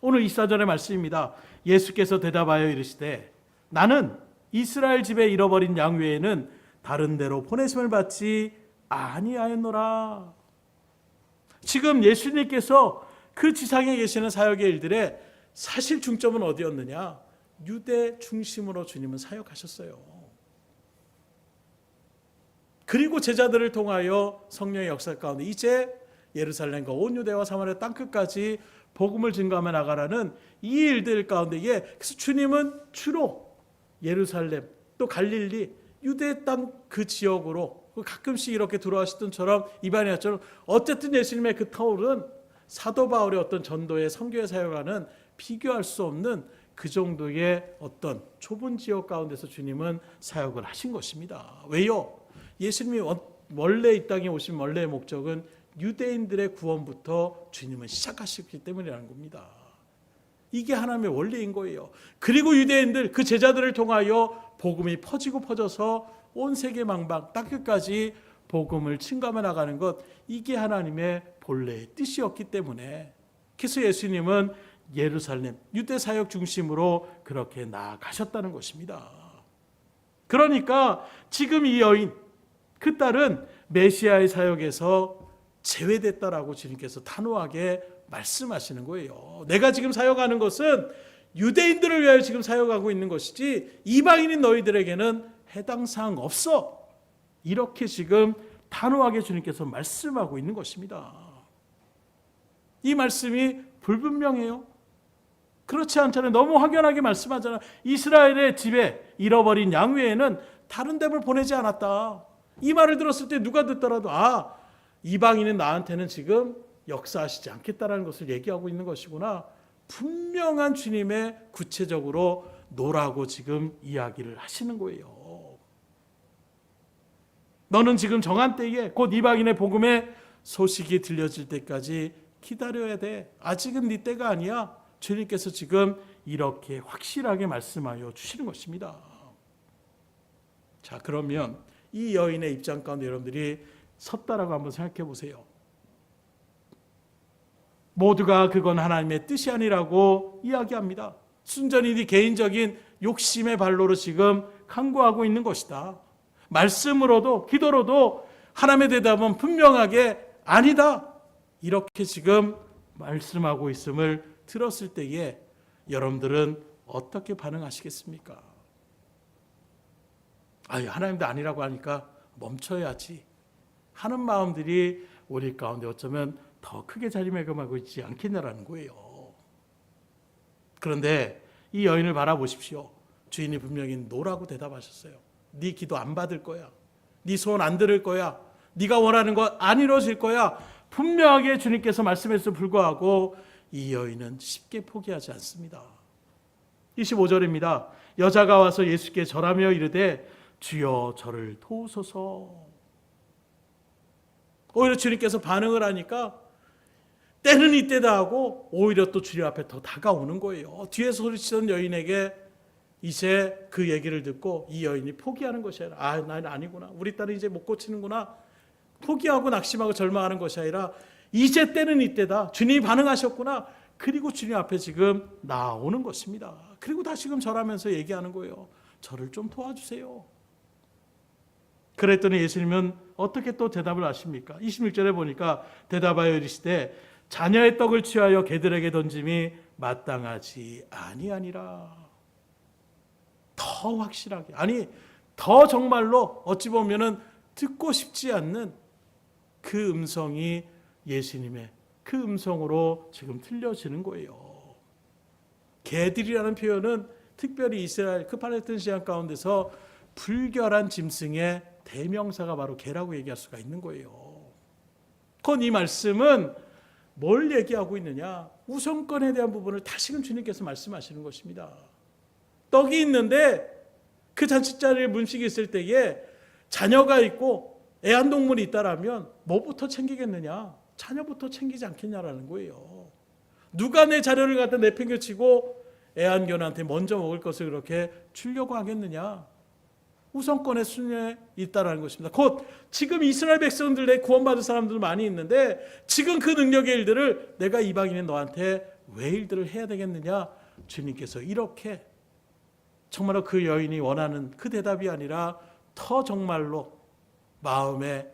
오늘 24절의 말씀입니다. 예수께서 대답하여 이르시되 나는 이스라엘 집에 잃어버린 양 외에는 다른 데로 보내심을 받지 아니하였노라. 지금 예수님께서 그 지상에 계시는 사역의 일들의 사실 중점은 어디였느냐? 유대 중심으로 주님은 사역하셨어요. 그리고 제자들을 통하여 성령의 역사 가운데 이제 예루살렘과 온 유대와 사마리아 땅끝까지 복음을 증거하며 나가라는 이 일들 가운데에 그래서 주님은 주로 예루살렘 또 갈릴리 유대 땅 그 지역으로 가끔씩 이렇게 들어가시던처럼 이방인처럼 어쨌든 예수님의 그 터울은 사도 바울의 어떤 전도의 선교의 사역과는 비교할 수 없는 그 정도의 어떤 좁은 지역 가운데서 주님은 사역을 하신 것입니다. 왜요? 예수님이 원래 이 땅에 오신 원래의 목적은 유대인들의 구원부터 주님은 시작하셨기 때문이라는 겁니다. 이게 하나님의 원리인 거예요. 그리고 유대인들 그 제자들을 통하여 복음이 퍼지고 퍼져서 온 세계 망방 땅끝까지 복음을 증거하며 나가는 것, 이게 하나님의 본래의 뜻이었기 때문에 그래서 예수님은 예루살렘 유대 사역 중심으로 그렇게 나아가셨다는 것입니다. 그러니까 지금 이 여인 그 딸은 메시아의 사역에서 제외됐다라고 주님께서 단호하게 말씀하시는 거예요. 내가 지금 사역하는 것은 유대인들을 위하여 지금 사역하고 있는 것이지 이방인인 너희들에게는 해당 사항 없어. 이렇게 지금 단호하게 주님께서 말씀하고 있는 것입니다. 이 말씀이 불분명해요. 그렇지 않잖아요. 너무 확연하게 말씀하잖아요. 이스라엘의 집에 잃어버린 양 외에는 다른 데를 보내지 않았다. 이 말을 들었을 때 누가 듣더라도 아, 이방인은 나한테는 지금 역사하시지 않겠다라는 것을 얘기하고 있는 것이구나. 분명한 주님의 구체적으로 노라고 지금 이야기를 하시는 거예요. 너는 지금 정한 때에 곧 이방인의 복음의 소식이 들려질 때까지 기다려야 돼. 아직은 네 때가 아니야. 주님께서 지금 이렇게 확실하게 말씀하여 주시는 것입니다. 자, 그러면 이 여인의 입장 가운데 여러분들이 섰다라고 한번 생각해 보세요. 모두가 그건 하나님의 뜻이 아니라고 이야기합니다. 순전히 네 개인적인 욕심의 발로로 지금 강구하고 있는 것이다. 말씀으로도 기도로도 하나님의 대답은 분명하게 아니다. 이렇게 지금 말씀하고 있음을 들었을 때에 여러분들은 어떻게 반응하시겠습니까? 아유, 하나님도 아니라고 하니까 멈춰야지 하는 마음들이 우리 가운데 어쩌면 더 크게 자리매김하고 있지 않겠냐라는 거예요. 그런데 이 여인을 바라보십시오. 주인이 분명히 노라고 대답하셨어요. 네 기도 안 받을 거야. 네 소원 안 들을 거야. 네가 원하는 거 안 이루어질 거야. 분명하게 주님께서 말씀했음에도 불구하고 이 여인은 쉽게 포기하지 않습니다. 25절입니다. 여자가 와서 예수께 절하며 이르되 주여 저를 도우소서. 오히려 주님께서 반응을 하니까 때는 이때다 하고 오히려 또 주님 앞에 더 다가오는 거예요. 뒤에서 소리치던 여인에게 이제 그 얘기를 듣고 이 여인이 포기하는 것이 아니라 아, 나는 아니구나. 우리 딸은 이제 못 고치는구나. 포기하고 낙심하고 절망하는 것이 아니라 이제 때는 이때다. 주님이 반응하셨구나. 그리고 주님 앞에 지금 나오는 것입니다. 그리고 다시금 절하면서 얘기하는 거예요. 저를 좀 도와주세요. 그랬더니 예수님은 어떻게 또 대답을 하십니까? 26절에 보니까 대답하여 이르시되 자녀의 떡을 취하여 개들에게 던짐이 마땅하지 아니하니라. 더 확실하게, 아니 더 정말로 어찌 보면은 듣고 싶지 않는 그 음성이 예수님의 그 음성으로 지금 들려지는 거예요. 개들이라는 표현은 특별히 이스라엘 그 팔레스타인 지방 가운데서 불결한 짐승의 대명사가 바로 개라고 얘기할 수가 있는 거예요. 곧 이 말씀은 뭘 얘기하고 있느냐? 우선권에 대한 부분을 다시금 주님께서 말씀하시는 것입니다. 떡이 있는데 그 잔치자리에 문식이 있을 때에 자녀가 있고 애완동물이 있다라면 뭐부터 챙기겠느냐? 자녀부터 챙기지 않겠냐라는 거예요. 누가 내 자녀를 갖다 내팽개치고 애완견한테 먼저 먹을 것을 그렇게 주려고 하겠느냐? 우선권의 순위에 있다라는 것입니다. 곧 지금 이스라엘 백성들 내 구원받은 사람들 많이 있는데 지금 그 능력의 일들을 내가 이방인인 너한테 왜 일들을 해야 되겠느냐? 주님께서 이렇게 정말로 그 여인이 원하는 그 대답이 아니라 더 정말로 마음에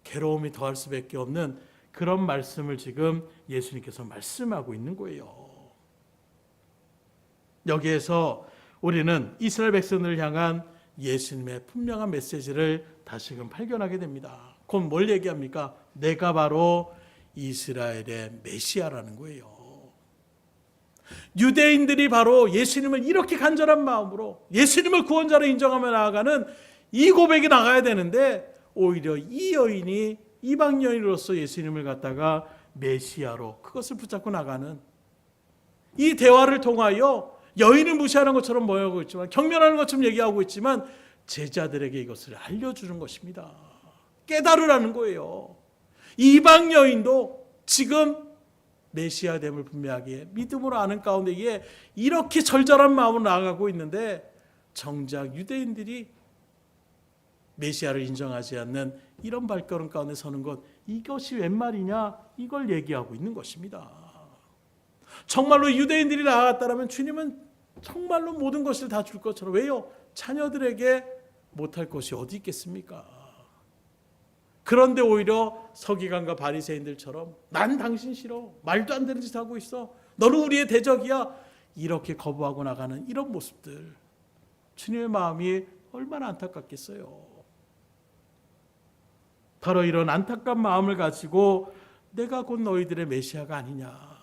괴로움이 더할 수밖에 없는 그런 말씀을 지금 예수님께서 말씀하고 있는 거예요. 여기에서 우리는 이스라엘 백성들을 향한 예수님의 분명한 메시지를 다시금 발견하게 됩니다. 곧 뭘 얘기합니까? 내가 바로 이스라엘의 메시아라는 거예요. 유대인들이 바로 예수님을 이렇게 간절한 마음으로 예수님을 구원자로 인정하며 나아가는 이 고백이 나가야 되는데 오히려 이 여인이 이방 여인으로서 예수님을 갖다가 메시아로 그것을 붙잡고 나가는 이 대화를 통하여 여인을 무시하는 것처럼 모여오고 있지만 경멸하는 것처럼 얘기하고 있지만 제자들에게 이것을 알려주는 것입니다. 깨달으라는 거예요. 이방 여인도 지금 메시아됨을 분명하게 믿음으로 아는 가운데에 이렇게 절절한 마음으로 나아가고 있는데 정작 유대인들이 메시아를 인정하지 않는 이런 발걸음 가운데 서는 것, 이것이 웬 말이냐? 이걸 얘기하고 있는 것입니다. 정말로 유대인들이 나아갔다면 주님은 정말로 모든 것을 다 줄 것처럼, 왜요? 자녀들에게 못할 것이 어디 있겠습니까? 그런데 오히려 서기관과 바리새인들처럼 난 당신 싫어, 말도 안 되는 짓 하고 있어, 너는 우리의 대적이야, 이렇게 거부하고 나가는 이런 모습들, 주님의 마음이 얼마나 안타깝겠어요. 바로 이런 안타까운 마음을 가지고 내가 곧 너희들의 메시아가 아니냐,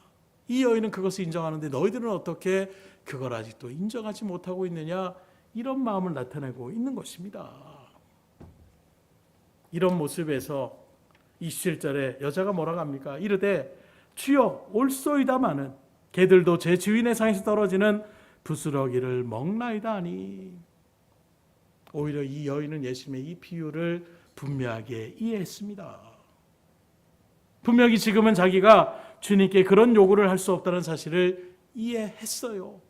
이 여인은 그것을 인정하는데 너희들은 어떻게 그걸 아직도 인정하지 못하고 있느냐, 이런 마음을 나타내고 있는 것입니다. 이런 모습에서 27절에 여자가 뭐라고 합니까? 이르되 주여 올소이다마는 개들도 제 주인의 상에서 떨어지는 부스러기를 먹나이다 하니. 오히려 이 여인은 예수님의 이 비유를 분명하게 이해했습니다. 분명히 지금은 자기가 주님께 그런 요구를 할 수 없다는 사실을 이해했어요.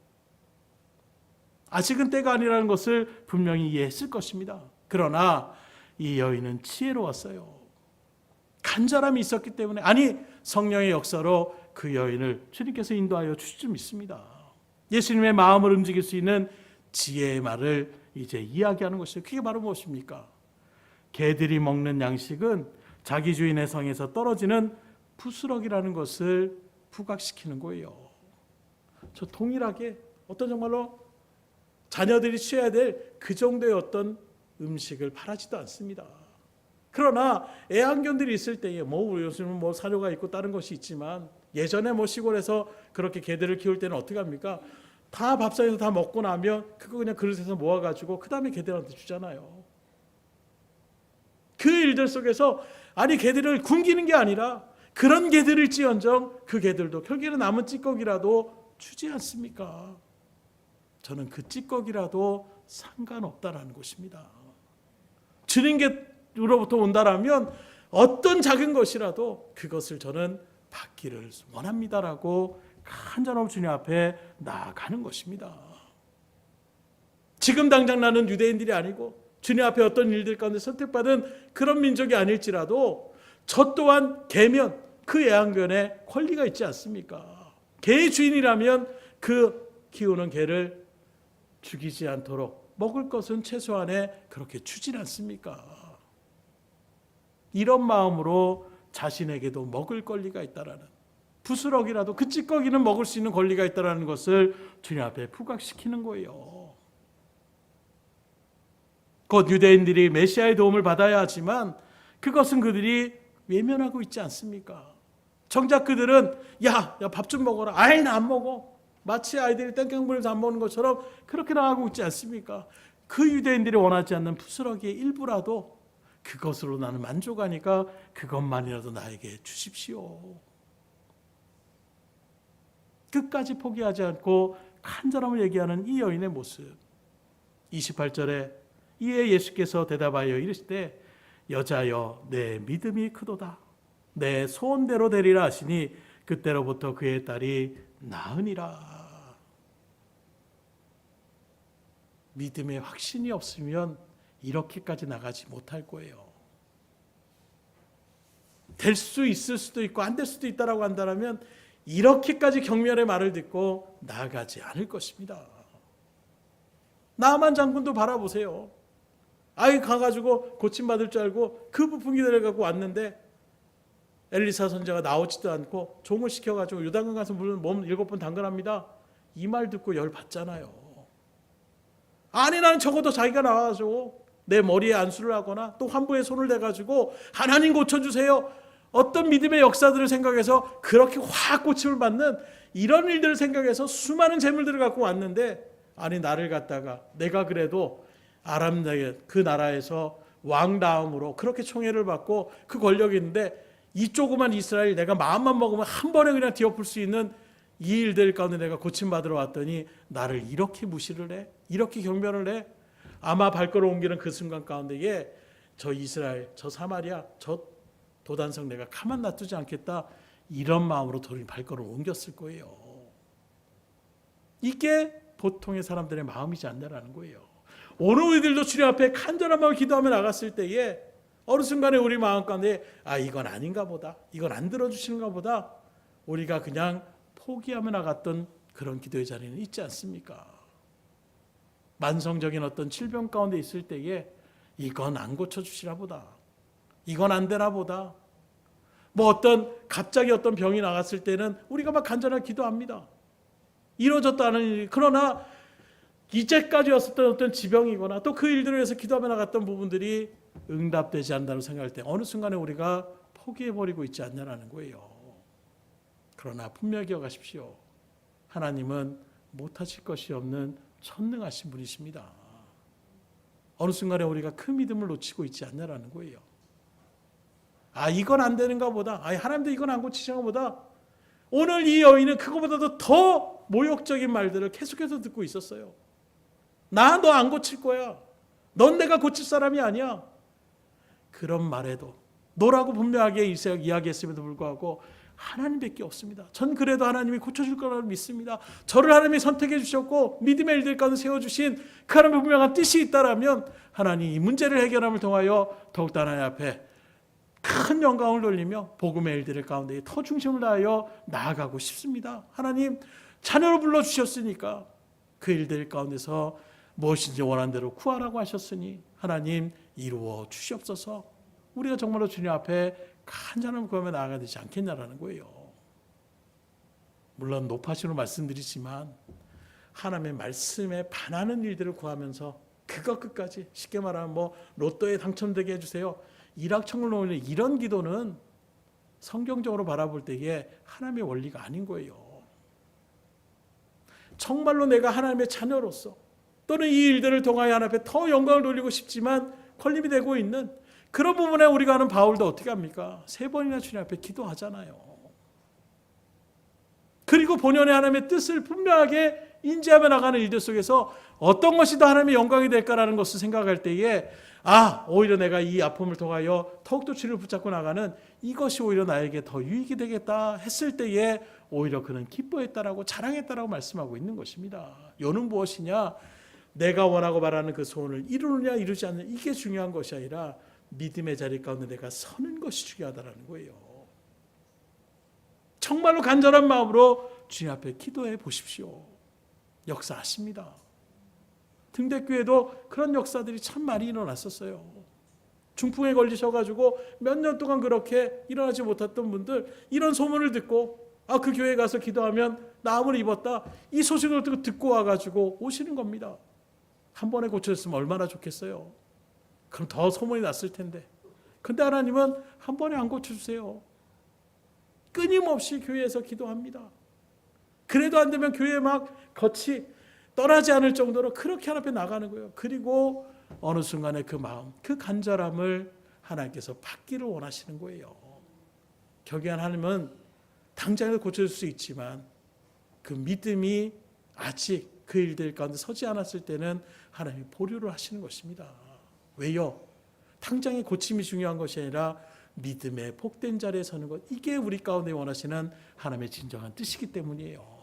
아직은 때가 아니라는 것을 분명히 이해했을 것입니다. 그러나 이 여인은 지혜로웠어요. 간절함이 있었기 때문에, 아니 성령의 역사로 그 여인을 주님께서 인도하여 주실 줄 믿습니다. 예수님의 마음을 움직일 수 있는 지혜의 말을 이제 이야기하는 것이죠. 그게 바로 무엇입니까? 개들이 먹는 양식은 자기 주인의 성에서 떨어지는 부스러기라는 것을 부각시키는 거예요. 저 동일하게 어떤 정말로 자녀들이 취해야 될 그 정도의 어떤 음식을 바라지도 않습니다. 그러나 애완견들이 있을 때에 요즘은 사료가 있고 다른 것이 있지만 예전에 시골에서 그렇게 개들을 키울 때는 어떻게 합니까? 다 밥상에서 다 먹고 나면 그거 그냥 그릇에서 모아가지고 그 다음에 개들한테 주잖아요. 그 일들 속에서 개들을 굶기는 게 아니라 그런 개들일지언정 그 개들도 결국에는 남은 찌꺼기라도 주지 않습니까? 저는 그 찌꺼기라도 상관없다라는 것입니다. 주는 게로부터 온다라면 어떤 작은 것이라도 그것을 저는 받기를 원합니다라고 간절하고 주님 앞에 나아가는 것입니다. 지금 당장 나는 유대인들이 아니고 주님 앞에 어떤 일들 가운데 선택받은 그런 민족이 아닐지라도 저 또한 개면 그 애완견에 권리가 있지 않습니까? 개의 주인이라면 그 키우는 개를 죽이지 않도록 먹을 것은 최소한에 그렇게 주진 않습니까? 이런 마음으로 자신에게도 먹을 권리가 있다라는, 부스럭이라도 그 찌꺼기는 먹을 수 있는 권리가 있다라는 것을 주님 앞에 부각시키는 거예요. 곧 유대인들이 메시아의 도움을 받아야 하지만 그것은 그들이 외면하고 있지 않습니까? 정작 그들은 밥 좀 먹어라. 나 안 먹어. 마치 아이들이 땡깡 부리면서 안 먹는 것처럼 그렇게 나가고 있지 않습니까? 그 유대인들이 원하지 않는 부스러기의 일부라도 그것으로 나는 만족하니까 그것만이라도 나에게 주십시오. 끝까지 포기하지 않고 간절함을 얘기하는 이 여인의 모습. 28절에 이에 예수께서 대답하여 이르시되 여자여 내 믿음이 크도다. 내 소원대로 되리라 하시니 그때로부터 그의 딸이 나으니라. 믿음의 확신이 없으면 이렇게까지 나가지 못할 거예요. 될 수 있을 수도 있고 안 될 수도 있다라고 한다면 이렇게까지 경멸의 말을 듣고 나아가지 않을 것입니다. 나만 장군도 바라보세요. 가가지고 고침받을 줄 알고 그 부푼 기대를 갖고 왔는데 엘리사 선지자가 나오지도 않고 종을 시켜가지고 요단강 가서 몸 7번 담그랍니다. 이 말 듣고 열 받잖아요. 나는 적어도 자기가 나와가지고 내 머리에 안수를 하거나 또 환부에 손을 대가지고 하나님 고쳐주세요. 어떤 믿음의 역사들을 생각해서 그렇게 확 고침을 받는 이런 일들을 생각해서 수많은 재물들을 갖고 왔는데 나를 갖다가 내가 그래도 아람 그 나라에서 왕 다음으로 그렇게 총애를 받고 그 권력이 있는데 이 조그만 이스라엘 내가 마음만 먹으면 한 번에 그냥 뒤엎을 수 있는 이 일들 가운데 내가 고침받으러 왔더니 나를 이렇게 무시를 해? 이렇게 경멸을 해? 아마 발걸음 옮기는 그 순간 가운데에 저 이스라엘, 저 사마리아, 저 도단성 내가 가만 놔두지 않겠다 이런 마음으로 돌이 발걸음을 옮겼을 거예요. 이게 보통의 사람들의 마음이지 않나라는 거예요. 오늘 우리들도 주님 앞에 간절한 마음을 기도하며 나갔을 때에 어느 순간에 우리 마음 가운데 이건 아닌가 보다, 이건 안 들어주시는가 보다 우리가 그냥 포기하며 나갔던 그런 기도의 자리는 있지 않습니까? 만성적인 어떤 질병 가운데 있을 때에 이건 안 고쳐주시나 보다, 이건 안 되나 보다, 갑자기 어떤 병이 나갔을 때는 우리가 막 간절하게 기도합니다. 이루어졌다는 일. 그러나 이제까지 왔었던 어떤 지병이거나 또 그 일들을 위해서 기도하며 나갔던 부분들이 응답되지 않는다고 생각할 때 어느 순간에 우리가 포기해버리고 있지 않냐라는 거예요. 그러나 분명히 기억하십시오. 하나님은 못하실 것이 없는 천능하신 분이십니다. 어느 순간에 우리가 그 믿음을 놓치고 있지 않냐라는 거예요. 이건 안 되는가 보다, 하나님도 이건 안 고치시는가 보다. 오늘 이 여인은 그거보다도 더 모욕적인 말들을 계속해서 듣고 있었어요. 너 안 고칠 거야. 넌 내가 고칠 사람이 아니야. 그런 말에도 너라고 분명하게 이야기했음에도 불구하고 하나님밖에 없습니다. 전 그래도 하나님이 고쳐줄 거라고 믿습니다. 저를 하나님이 선택해 주셨고 믿음의 일들 가운데 세워주신 그 하나님의 분명한 뜻이 있다라면 하나님 이 문제를 해결함을 통하여 더욱더 하나님 앞에 큰 영광을 돌리며 복음의 일들 가운데 더 중심을 다하여 나아가고 싶습니다. 하나님 자녀로 불러주셨으니까 그 일들 가운데서 무엇인지 원하는 대로 구하라고 하셨으니 하나님 이루어 주시옵소서. 우리가 정말로 주님 앞에 간절한 구하며 나아가야 되지 않겠냐라는 거예요. 물론 높아시로 말씀드리지만 하나님의 말씀에 반하는 일들을 구하면서 그것 끝까지, 쉽게 말하면 로또에 당첨되게 해주세요, 일확천금을 놓는 이런 기도는 성경적으로 바라볼 때에 하나님의 원리가 아닌 거예요. 정말로 내가 하나님의 자녀로서 또는 이 일들을 통하여 하나님 앞에 더 영광을 돌리고 싶지만 걸림이 되고 있는 그런 부분에 우리가 하는 바울도 어떻게 합니까? 3번이나 주님 앞에 기도하잖아요. 그리고 본연의 하나님의 뜻을 분명하게 인지하며 나가는 일들 속에서 어떤 것이 더 하나님의 영광이 될까라는 것을 생각할 때에 오히려 내가 이 아픔을 통하여 더욱더 주를 붙잡고 나가는 이것이 오히려 나에게 더 유익이 되겠다 했을 때에 오히려 그는 기뻐했다라고 자랑했다라고 말씀하고 있는 것입니다. 요는 무엇이냐? 내가 원하고 바라는 그 소원을 이루느냐 이루지 않느냐 이게 중요한 것이 아니라 믿음의 자리 가운데 내가 서는 것이 중요하다는 거예요. 정말로 간절한 마음으로 주님 앞에 기도해 보십시오. 역사하십니다. 등대교회도 그런 역사들이 참 많이 일어났었어요. 중풍에 걸리셔가지고 몇 년 동안 그렇게 일어나지 못했던 분들, 이런 소문을 듣고 그 교회에 가서 기도하면 나음을 입었다, 이 소식을 듣고 와가지고 오시는 겁니다. 한 번에 고쳐졌으면 얼마나 좋겠어요. 그럼 더 소문이 났을 텐데. 근데 하나님은 한 번에 안 고쳐주세요. 끊임없이 교회에서 기도합니다. 그래도 안 되면 교회 막 겉이 떠나지 않을 정도로 그렇게 하나님 앞에 나가는 거예요. 그리고 어느 순간에 그 마음, 그 간절함을 하나님께서 받기를 원하시는 거예요. 결국엔 하나님은 당장에 고쳐줄 수 있지만 그 믿음이 아직 그 일들 가운데 서지 않았을 때는 하나님이 보류를 하시는 것입니다. 왜요? 당장의 고침이 중요한 것이 아니라 믿음의 복된 자리에 서는 것, 이게 우리 가운데 원하시는 하나님의 진정한 뜻이기 때문이에요.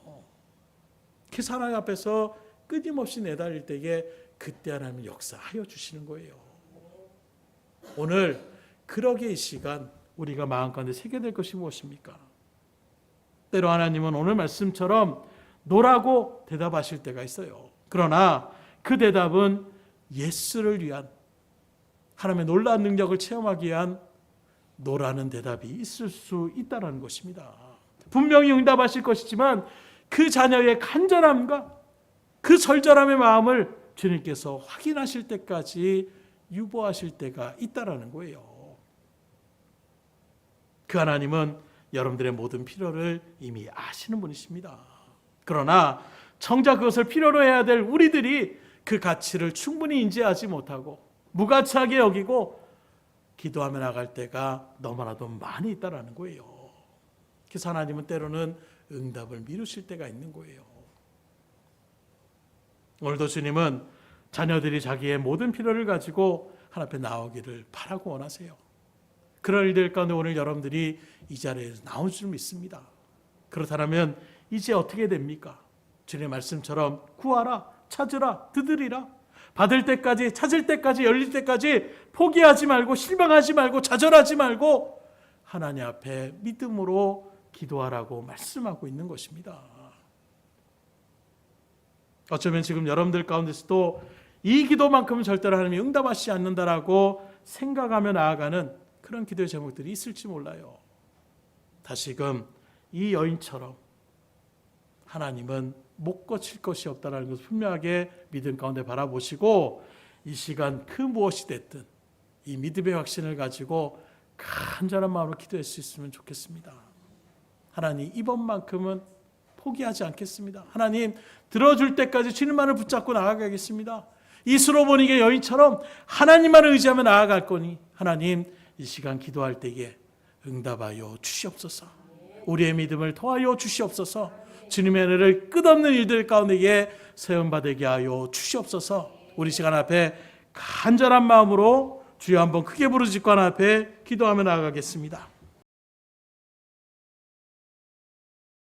그래서 하나님 앞에서 끊임없이 내달릴 때에 그때 하나님이 역사하여 주시는 거예요. 오늘 그러게 이 시간 우리가 마음 가운데 새겨낼 것이 무엇입니까? 때로 하나님은 오늘 말씀처럼 노라고 대답하실 때가 있어요. 그러나 그 대답은 예스를 위한, 하나님의 놀라운 능력을 체험하기 위한 노라는 대답이 있을 수 있다는 것입니다. 분명히 응답하실 것이지만 그 자녀의 간절함과 그 절절함의 마음을 주님께서 확인하실 때까지 유보하실 때가 있다라는 거예요. 그 하나님은 여러분들의 모든 필요를 이미 아시는 분이십니다. 그러나 정작 그것을 필요로 해야 될 우리들이 그 가치를 충분히 인지하지 못하고 무가치하게 여기고 기도하며 나갈 때가 너무나도 많이 있다라는 거예요. 그래서 하나님은 때로는 응답을 미루실 때가 있는 거예요. 오늘도 주님은 자녀들이 자기의 모든 필요를 가지고 하나님 앞에 나오기를 바라고 원하세요. 그럴 일들 가운데 오늘 여러분들이 이 자리에서 나올 줄 믿습니다. 그렇다면 이제 어떻게 됩니까? 주님의 말씀처럼 구하라, 찾으라, 두드리라, 받을 때까지, 찾을 때까지, 열릴 때까지 포기하지 말고 실망하지 말고 좌절하지 말고 하나님 앞에 믿음으로 기도하라고 말씀하고 있는 것입니다. 어쩌면 지금 여러분들 가운데서도 이 기도만큼은 절대로 하나님이 응답하시지 않는다라고 생각하며 나아가는 그런 기도의 제목들이 있을지 몰라요. 다시금 이 여인처럼 하나님은 못 거칠 것이 없다는 것을 분명하게 믿음 가운데 바라보시고 이 시간 그 무엇이 됐든 이 믿음의 확신을 가지고 간절한 마음으로 기도할 수 있으면 좋겠습니다. 하나님, 이번만큼은 포기하지 않겠습니다. 하나님, 들어줄 때까지 주님만을 붙잡고 나아가겠습니다. 이 수로보니게 여인처럼 하나님만을 의지하며 나아갈 거니 하나님, 이 시간 기도할 때에 응답하여 주시옵소서. 우리의 믿음을 더하여 주시옵소서. 주님의 은혜를 끝없는 일들 가운데에 세움받게 하여 주시옵소서. 우리 시간 앞에 간절한 마음으로 주여 한번 크게 부르짖고 하나님 앞에 기도하며 나아가겠습니다.